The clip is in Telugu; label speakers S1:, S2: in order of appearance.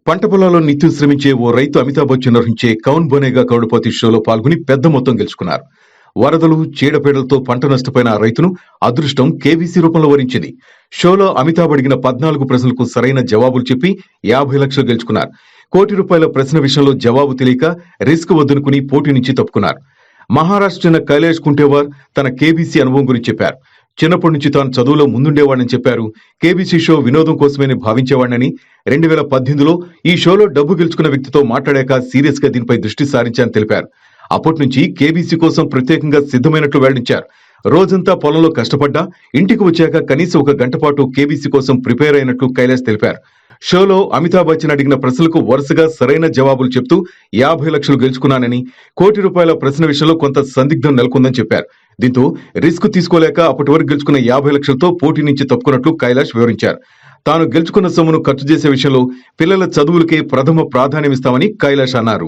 S1: పంట పొలాల్లో నిత్యం శ్రమించే ఓ రైతు అమితాబ్ బచ్చన్ నిర్వహించే కౌన్ బనేగా కౌడపతి షోలో పాల్గొని పెద్ద మొత్తం గెలుచుకున్నారు. వరదలు చీడపీడలతో పంట నష్టపోయిన ఆ రైతును అదృష్టం కేవీసీ రూపంలో వరించింది. షోలో అమితాబ్ అడిగిన 14 ప్రశ్నలకు సరైన జవాబులు చెప్పి 50 లక్షలు గెలుచుకున్నారు. ₹1 కోటి ప్రశ్న విషయంలో జవాబు తెలియక రిస్క్ వద్దనుకుని పోటీ నుంచి తప్పుకున్నారు. మహారాష్ట్ర చెందిన కైలాష్ కుంటేవార్ తన కేబీసీ అనుభవం గురించి చెప్పారు. చిన్నప్పటి నుంచి తాను చదువులో ముందుండేవాడని చెప్పారు. కేబీసీ షో వినోదం కోసమేని భావించేవాడినని, 2018లో ఈ షోలో డబ్బు గెలుచుకున్న వ్యక్తితో మాట్లాడాక సీరియస్ గా దీనిపై దృష్టి సారించారని తెలిపారు. అప్పటి నుంచి కేబీసీ కోసం ప్రత్యేకంగా సిద్ధమైనట్లు వెల్లడించారు. రోజంతా పొలంలో కష్టపడ్డా ఇంటికి వచ్చాక కనీసం 1 గంట పాటు కేబీసీ కోసం ప్రిపేర్ అయినట్లు కైలాష్ తెలిపారు. షోలో అమితాబ్ బచ్చన్ అడిగిన ప్రశ్నలకు వరుసగా సరైన జవాబులు చెప్తూ 50 లక్షలు గెలుచుకున్నానని, ₹1 కోటి ప్రశ్న విషయంలో కొంత సందిగ్ధం నెలకొందని చెప్పారు. దీంతో రిస్క్ తీసుకోలేక అప్పటి వరకు గెలుచుకున్న 50 లక్షలతో పోటీ నుంచి తప్పుకున్నట్లు కైలాష్ వివరించారు. తాను గెలుచుకున్న సొమ్మును ఖర్చు చేసే విషయంలో పిల్లల చదువులకే ప్రథమ ప్రాధాన్యమిస్తామని కైలాష్ అన్నారు.